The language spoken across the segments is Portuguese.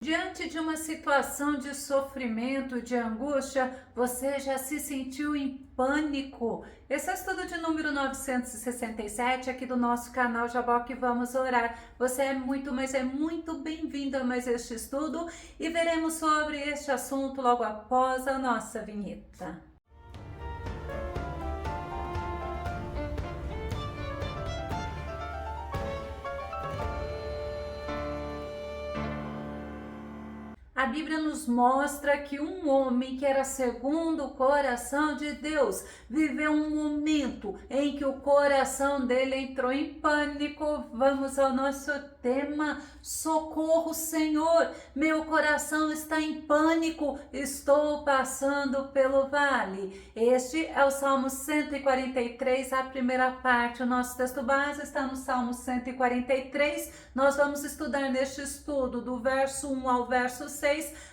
Diante de uma situação de sofrimento, de angústia, você já se sentiu em pânico? Esse é o estudo de número 967 aqui do nosso canal Jaboque Vamos Orar. Você é muito, mas é muito bem-vindo a mais este estudo e veremos sobre este assunto logo após a nossa vinheta. A Bíblia nos mostra que um homem que era segundo o coração de Deus viveu um momento em que o coração dele entrou em pânico. Vamos ao nosso tema: socorro, Senhor, meu coração está em pânico, estou passando pelo vale. Este é o Salmo 143, a primeira parte. O nosso texto base está no Salmo 143. Nós vamos estudar neste estudo do verso 1 ao verso 6,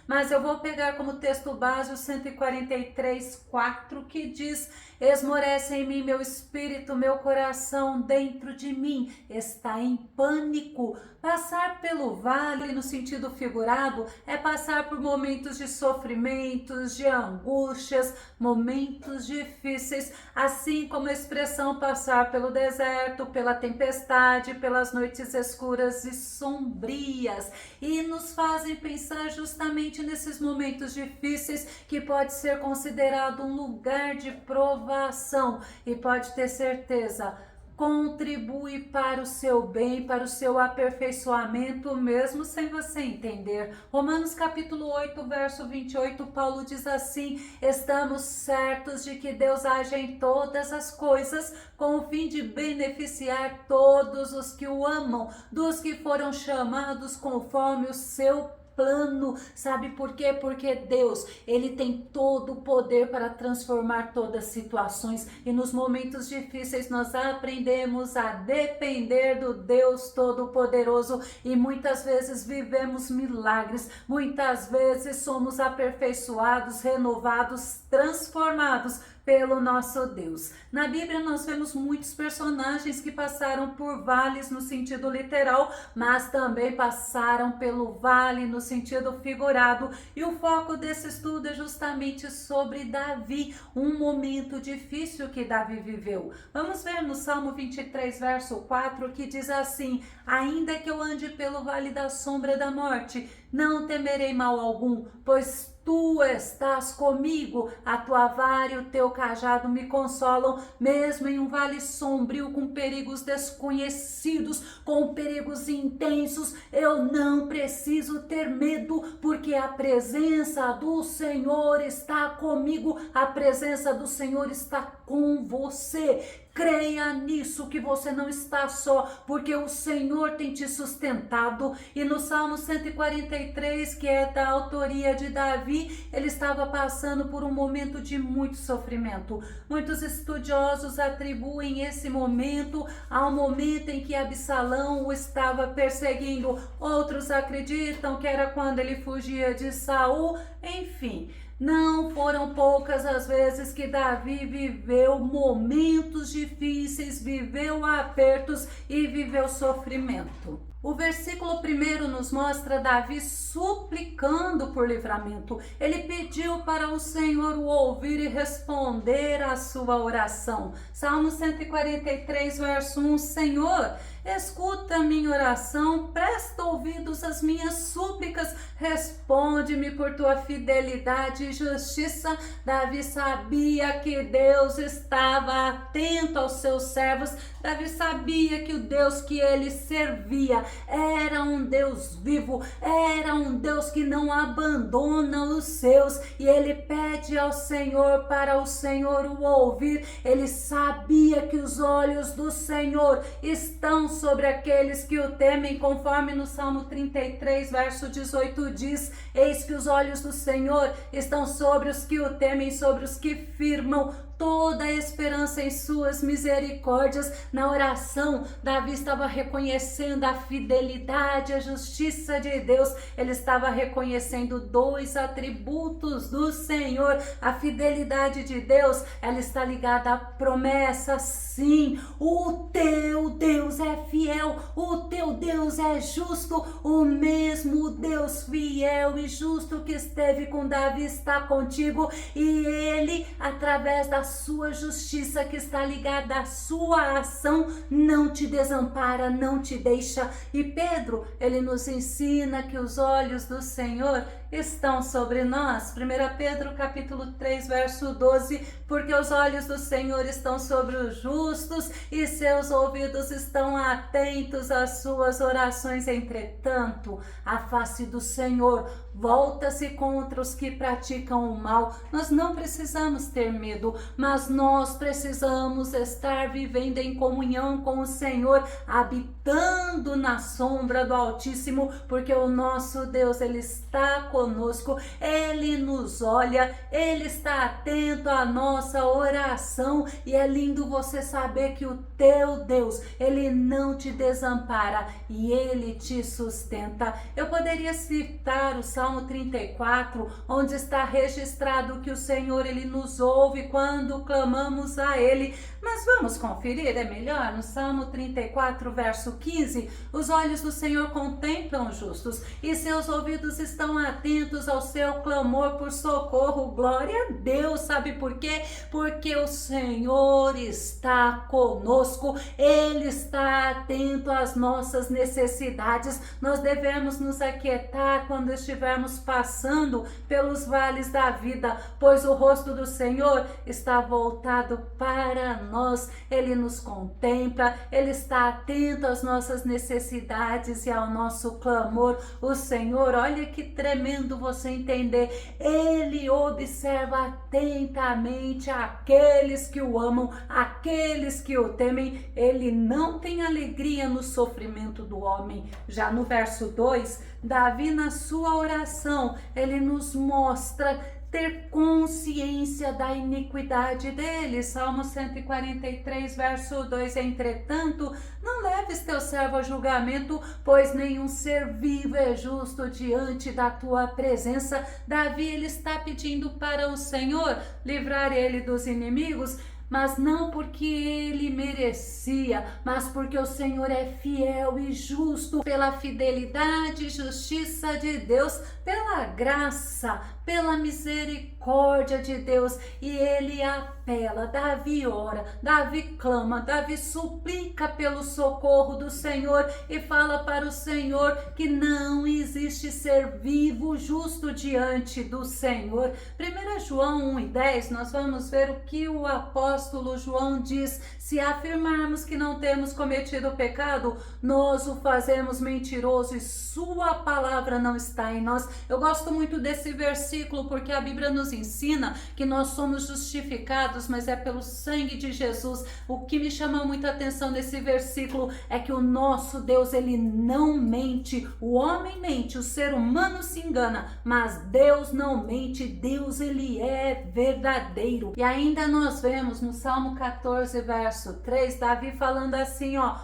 mas eu vou pegar como texto base o 143, 4, que diz: esmorece em mim meu espírito, meu coração dentro de mim está em pânico. Passar pelo vale, no sentido figurado, é passar por momentos de sofrimentos, de angústias, momentos difíceis, assim como a expressão passar pelo deserto, pela tempestade, pelas noites escuras e sombrias, e nos fazem pensar justamente nesses momentos difíceis, que pode ser considerado um lugar de provação, e pode ter certeza, contribui para o seu bem, para o seu aperfeiçoamento, mesmo sem você entender. Romanos capítulo 8, verso 28, Paulo diz assim: estamos certos de que Deus age em todas as coisas com o fim de beneficiar todos os que o amam, dos que foram chamados conforme o seu plano. Sabe por quê? Porque Deus, ele tem todo o poder para transformar todas as situações, e nos momentos difíceis nós aprendemos a depender do Deus Todo-Poderoso, e muitas vezes vivemos milagres, muitas vezes somos aperfeiçoados, renovados, transformados pelo nosso Deus. Na Bíblia nós vemos muitos personagens que passaram por vales no sentido literal, mas também passaram pelo vale no sentido figurado, e o foco desse estudo é justamente sobre Davi, um momento difícil que Davi viveu. Vamos ver no Salmo 23, verso 4, que diz assim: ainda que eu ande pelo vale da sombra da morte, não temerei mal algum, pois tu estás comigo, a tua vara e o teu cajado me consolam. Mesmo em um vale sombrio, com perigos desconhecidos, com perigos intensos, eu não preciso ter medo, porque a presença do Senhor está comigo, a presença do Senhor está com você. Creia nisso, que você não está só, porque o Senhor tem te sustentado. E no Salmo 143, que é da autoria de Davi, ele estava passando por um momento de muito sofrimento. Muitos estudiosos atribuem esse momento ao momento em que Absalão o estava perseguindo. Outros acreditam que era quando ele fugia de Saul. Enfim, não foram poucas as vezes que Davi viveu momentos difíceis, viveu apertos e viveu sofrimento. O versículo 1 nos mostra Davi suplicando por livramento. Ele pediu para o Senhor o ouvir e responder à sua oração. Salmo 143, verso 1: Senhor, escuta a minha oração, presta ouvidos às minhas súplicas, responde-me por tua fidelidade e justiça. Davi sabia que Deus estava atento aos seus servos. Davi sabia que o Deus que ele servia era um Deus vivo, era um Deus que não abandona os seus, e ele pede ao Senhor para o Senhor o ouvir. Ele sabia que os olhos do Senhor estão sobre aqueles que o temem, conforme no Salmo 33, verso 18 diz: eis que os olhos do Senhor estão sobre os que o temem, sobre os que firmam toda a esperança em suas misericórdias. Na oração, Davi estava reconhecendo a fidelidade, a justiça de Deus. Ele estava reconhecendo dois atributos do Senhor. A fidelidade de Deus, ela está ligada à promessa. Sim, o teu Deus é fiel, o teu Deus é justo. O mesmo Deus fiel e justo que esteve com Davi está contigo, e ele, através da sua justiça que está ligada à sua ação, não te desampara, não te deixa. E Pedro, ele nos ensina que os olhos do Senhor estão sobre nós. 1 Pedro capítulo 3, verso 12, porque os olhos do Senhor estão sobre os justos e seus ouvidos estão atentos às suas orações. Entretanto, a face do Senhor volta-se contra os que praticam o mal. Nós não precisamos ter medo, mas nós precisamos estar vivendo em comunhão com o Senhor, habitando na sombra do Altíssimo, porque o nosso Deus, ele está conosco, ele nos olha, ele está atento à nossa oração, e é lindo você saber que o teu Deus, ele não te desampara e ele te sustenta. Eu poderia citar o Salmo 34, onde está registrado que o Senhor, ele nos ouve quando clamamos a ele, mas vamos conferir, é melhor? No Salmo 34, verso 15, os olhos do Senhor contemplam os justos e seus ouvidos estão atentos ao seu clamor por socorro. Glória a Deus. Sabe por quê? Porque o Senhor está conosco, ele está atento às nossas necessidades. Nós devemos nos aquietar quando estivermos passando pelos vales da vida, pois o rosto do Senhor está voltado para nós, ele nos contempla, ele está atento às nossas necessidades e ao nosso clamor. O Senhor, olha que tremendo você entender, ele observa atentamente aqueles que o amam, aqueles que o temem. Ele não tem alegria no sofrimento do homem. Já no verso 2, Davi, na sua oração, ele nos mostra ter consciência da iniquidade dele. Salmo 143, verso 2, entretanto, não leves teu servo a julgamento, pois nenhum ser vivo é justo diante da tua presença. Davi, ele está pedindo para o Senhor livrar ele dos inimigos, mas não porque ele merecia, mas porque o Senhor é fiel e justo. Pela fidelidade e justiça de Deus, pela graça, pela misericórdia de Deus, e ele apela. Davi ora, Davi clama, Davi suplica pelo socorro do Senhor e fala para o Senhor que não existe ser vivo justo diante do Senhor. 1 João 1:10, nós vamos ver o que o apóstolo João diz: se afirmarmos que não temos cometido pecado, nós o fazemos mentiroso e sua palavra não está em nós. Eu gosto muito desse versículo porque a Bíblia nos ensina que nós somos justificados, mas é pelo sangue de Jesus. O que me chama muita atenção nesse versículo é que o nosso Deus, ele não mente. O homem mente, o ser humano se engana, mas Deus não mente. Deus, ele é verdadeiro. E ainda nós vemos no Salmo 14, verso 3, Davi falando assim, ó: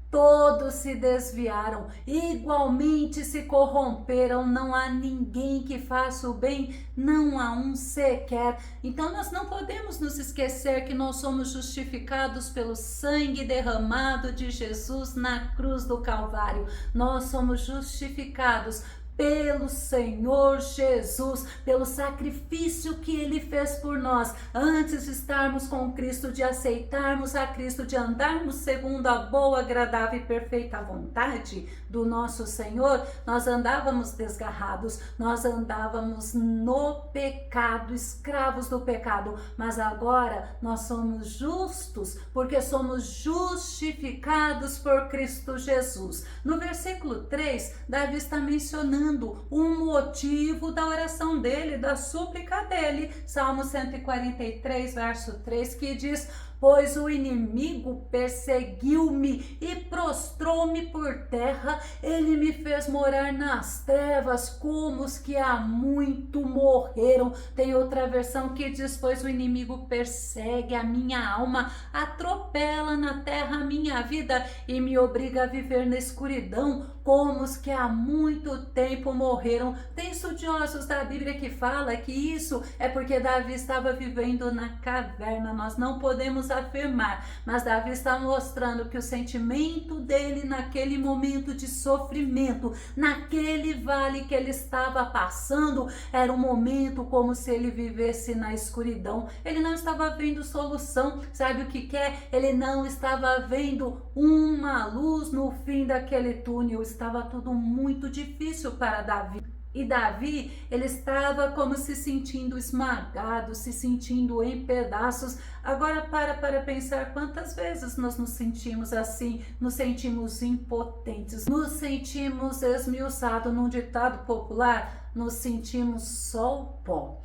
todos se desviaram, igualmente se corromperam, não há ninguém que faça o bem, não há um sequer. Então nós não podemos nos esquecer que nós somos justificados pelo sangue derramado de Jesus na cruz do Calvário. Nós somos justificados pelo Senhor Jesus, pelo sacrifício que ele fez por nós, antes de estarmos com Cristo, de aceitarmos a Cristo, de andarmos segundo a boa, agradável e perfeita vontade do nosso Senhor. Nós andávamos desgarrados, nós andávamos no pecado, escravos do pecado, mas agora nós somos justos, porque somos justificados por Cristo Jesus. No versículo 3, Davi está mencionando um motivo da oração dele, da súplica dele. Salmo 143, verso 3, que diz: pois o inimigo perseguiu-me e prostrou-me por terra. Ele me fez morar nas trevas, como os que há muito morreram. Tem outra versão que diz: pois o inimigo persegue a minha alma, atropela na terra a minha vida e me obriga a viver na escuridão, como os que há muito tempo morreram. Tem estudiosos da Bíblia que falam que isso é porque Davi estava vivendo na caverna. Nós não podemos afirmar, mas Davi está mostrando que o sentimento dele naquele momento de sofrimento, naquele vale que ele estava passando, era um momento como se ele vivesse na escuridão. Ele não estava vendo solução. Sabe o que é? Ele não estava vendo uma luz no fim daquele túnel. Estava tudo muito difícil para Davi. E Davi, ele estava como se sentindo esmagado, se sentindo em pedaços. Agora para pensar quantas vezes nós nos sentimos assim, nos sentimos impotentes, nos sentimos esmiuçados. Num ditado popular, nos sentimos só o pó.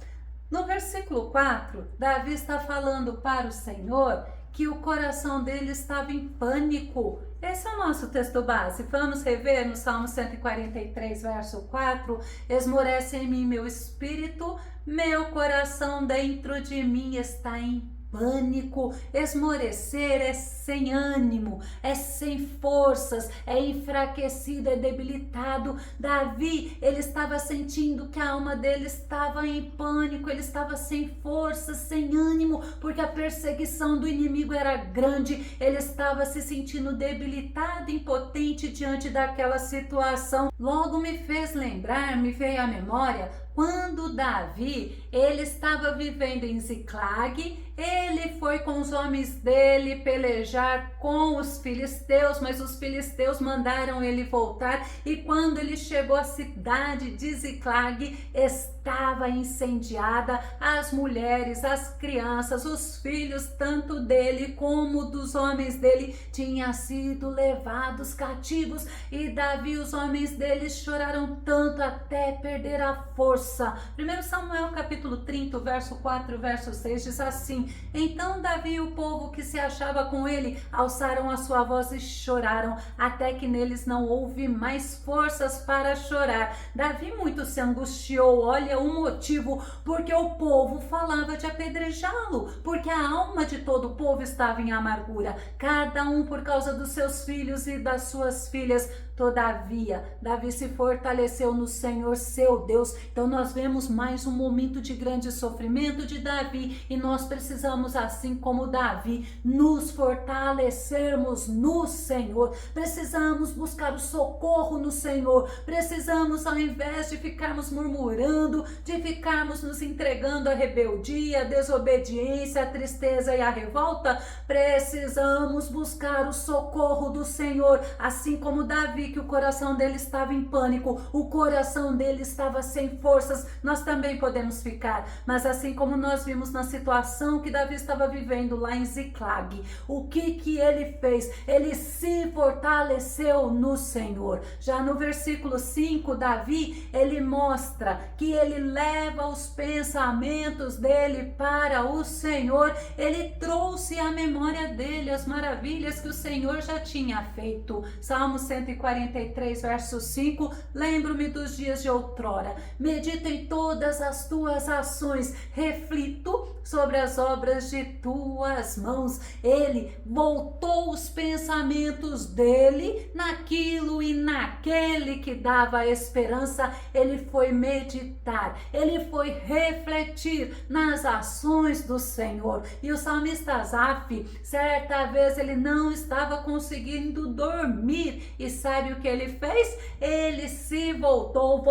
No versículo 4, Davi está falando para o Senhor que o coração dele estava em pânico. Esse é o nosso texto base. Vamos rever no Salmo 143, verso 4. Esmorece em mim meu espírito, meu coração dentro de mim está em pânico. Esmorecer é sem ânimo, é sem forças, é enfraquecido, é debilitado. Davi, ele estava sentindo que a alma dele estava em pânico, ele estava sem forças, sem ânimo, porque a perseguição do inimigo era grande. Ele estava se sentindo debilitado, impotente diante daquela situação. Logo me fez lembrar, me veio à memória, quando Davi, ele estava vivendo em Ziclag, ele foi com os homens dele pelejar com os filisteus, mas os filisteus mandaram ele voltar, e quando ele chegou à cidade de Ziclag, estava incendiada. As mulheres, as crianças, os filhos, tanto dele como dos homens dele, tinham sido levados cativos, e Davi e os homens dele choraram tanto até perder a força. 1 Samuel capítulo 30, verso 4, verso 6 diz assim: então Davi e o povo que se achava com ele alçaram a sua voz e choraram, até que neles não houve mais forças para chorar. Davi muito se angustiou. Olha o motivo: porque o povo falava de apedrejá-lo, porque a alma de todo o povo estava em amargura, cada um por causa dos seus filhos e das suas filhas. Todavia, Davi se fortaleceu no Senhor seu Deus. Então nós vemos mais um momento de grande sofrimento de Davi, e nós precisamos, assim como Davi, nos fortalecermos no Senhor. Precisamos buscar o socorro no Senhor. Precisamos, ao invés de ficarmos murmurando, de ficarmos nos entregando à rebeldia, à desobediência, à tristeza e à revolta, precisamos buscar o socorro do Senhor. Assim como Davi, que o coração dele estava em pânico, o coração dele estava sem forças, nós também podemos ficar. Mas assim como nós vimos na situação que Davi estava vivendo lá em Ziclag, o que ele fez? Ele se fortaleceu no Senhor. Já no versículo 5, Davi, ele mostra que ele leva os pensamentos dele para o Senhor. Ele trouxe à memória dele as maravilhas que o Senhor já tinha feito. Salmo 143, verso 5: lembro-me dos dias de outrora, medito em todas as tuas ações, reflito sobre as obras de tuas mãos. Ele voltou os pensamentos dele naquilo e naquele que dava esperança. Ele foi meditar, ele foi refletir nas ações do Senhor. E o salmista Asaf, certa vez, ele não estava conseguindo dormir, e sabe o que ele fez? Ele se voltou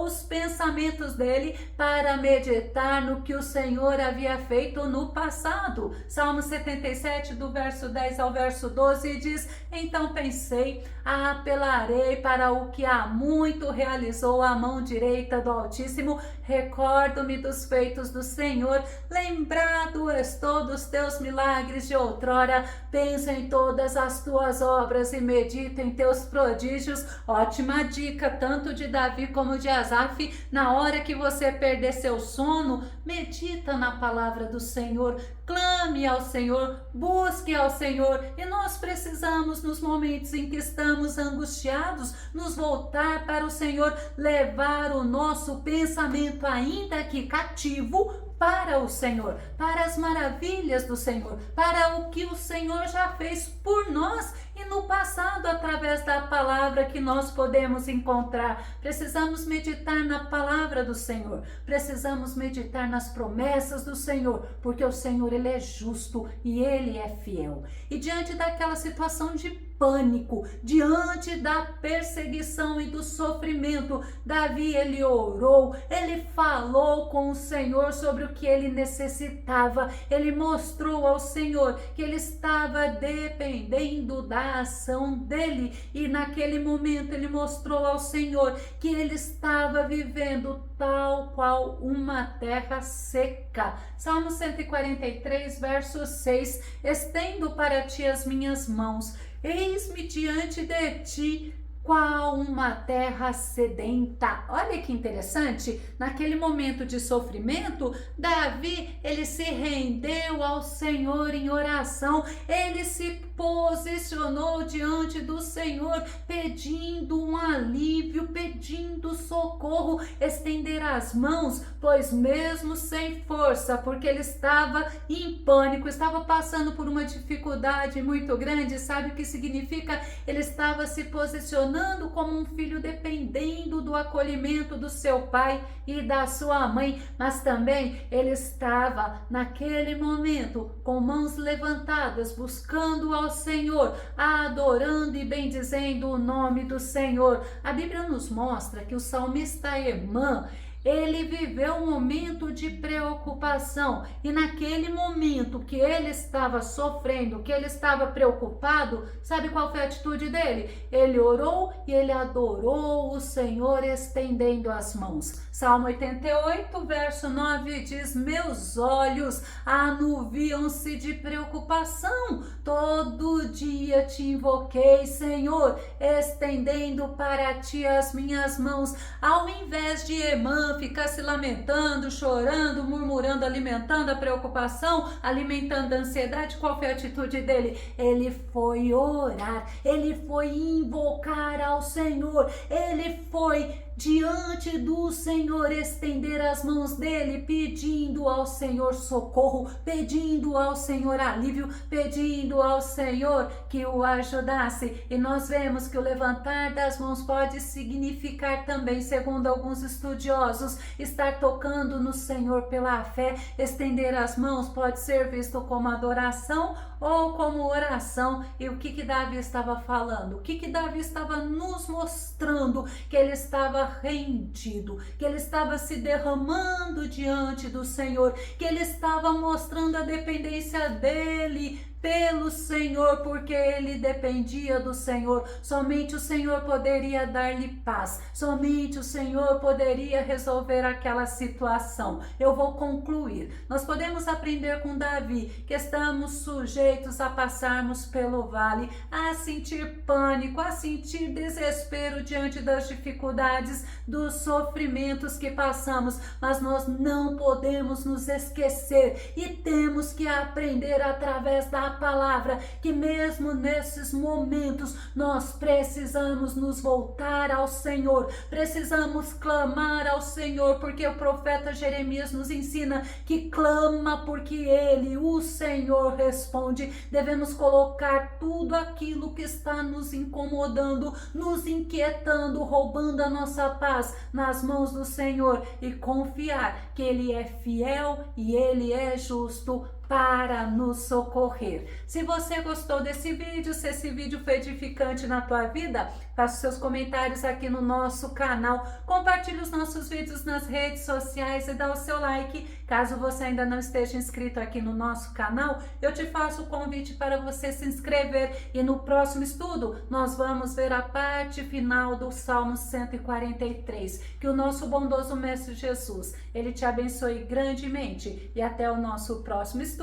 os pensamentos dele para meditar no que o Senhor havia feito no passado. Salmo 77, do verso 10 ao verso 12 diz: então pensei, apelarei para o que há muito realizou a mão direita do Altíssimo, recordo-me dos feitos do Senhor, lembrado estou dos teus milagres de outrora, penso em todas as tuas obras e medito em teus prodígios. Ótima dica, tanto de Davi como de Asaf. Na hora que você perder seu sono, medita na palavra do Senhor, clame ao Senhor, busque ao Senhor. E nós precisamos, nos momentos em que estamos angustiados, nos voltar para o Senhor, levar o nosso pensamento, ainda que cativo, para o Senhor, para as maravilhas do Senhor, para o que o Senhor já fez por nós e no passado, através da palavra que nós podemos encontrar. Precisamos meditar na palavra do Senhor, precisamos meditar nas promessas do Senhor, porque o Senhor, Ele é justo e Ele é fiel. E diante daquela situação de pânico, diante da perseguição e do sofrimento, Davi, ele orou, ele falou com o Senhor sobre o que ele necessitava, ele mostrou ao Senhor que ele estava dependendo da ação dele, e naquele momento ele mostrou ao Senhor que ele estava vivendo tal qual uma terra seca. Salmo 143, verso 6: estendo para ti as minhas mãos, eis-me diante de ti, qual uma terra sedenta. Olha que interessante, naquele momento de sofrimento, Davi, ele se rendeu ao Senhor em oração, ele se posicionou diante do Senhor, pedindo um alívio, pedindo socorro, estender as mãos, pois mesmo sem força, porque ele estava em pânico, estava passando por uma dificuldade muito grande. Sabe o que significa? Ele estava se posicionando como um filho, dependendo do acolhimento do seu pai e da sua mãe, mas também ele estava naquele momento com mãos levantadas, buscando ao Senhor, adorando e bendizendo o nome do Senhor. A Bíblia nos mostra que o salmista Emã, ele viveu um momento de preocupação, e naquele momento que ele estava sofrendo, que ele estava preocupado, sabe qual foi a atitude dele? Ele orou e ele adorou o Senhor, estendendo as mãos. Salmo 88, verso 9 diz: meus olhos anuviam-se de preocupação, todo dia te invoquei, Senhor, estendendo para ti as minhas mãos. Ao invés de Emã ficar se lamentando, chorando, murmurando, alimentando a preocupação, alimentando a ansiedade, qual foi a atitude dele? Ele foi orar, ele foi invocar ao Senhor, ele foi diante do Senhor estender as mãos dele, pedindo ao Senhor socorro, pedindo ao Senhor alívio, pedindo ao Senhor que o ajudasse. E nós vemos que o levantar das mãos pode significar também, segundo alguns estudiosos, estar tocando no Senhor pela fé. Estender as mãos pode ser visto como adoração ou como oração. E o que Davi estava falando? O que Davi estava nos mostrando? Que ele estava rendido, que ele estava se derramando diante do Senhor, que ele estava mostrando a dependência dele pelo Senhor, porque ele dependia do Senhor. Somente o Senhor poderia dar-lhe paz, somente o Senhor poderia resolver aquela situação. Eu vou concluir. Nós podemos aprender com Davi que estamos sujeitos a passarmos pelo vale, a sentir pânico, a sentir desespero diante das dificuldades, dos sofrimentos que passamos, mas nós não podemos nos esquecer e temos que aprender através da palavra que mesmo nesses momentos nós precisamos nos voltar ao Senhor, precisamos clamar ao Senhor, porque o profeta Jeremias nos ensina que clama porque ele, o Senhor, responde. Devemos colocar tudo aquilo que está nos incomodando, nos inquietando, roubando a nossa paz nas mãos do Senhor e confiar que ele é fiel e ele é justo para nos socorrer. Se você gostou desse vídeo, se esse vídeo foi edificante na tua vida, faça seus comentários aqui no nosso canal, compartilhe os nossos vídeos nas redes sociais e dá o seu like. Caso você ainda não esteja inscrito aqui no nosso canal, eu te faço o convite para você se inscrever, e no próximo estudo nós vamos ver a parte final do Salmo 143. Que o nosso bondoso Mestre Jesus, ele te abençoe grandemente, e até o nosso próximo estudo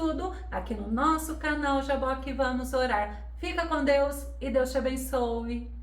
aqui no nosso canal Jaboque Vamos Orar. Fica com Deus e Deus te abençoe.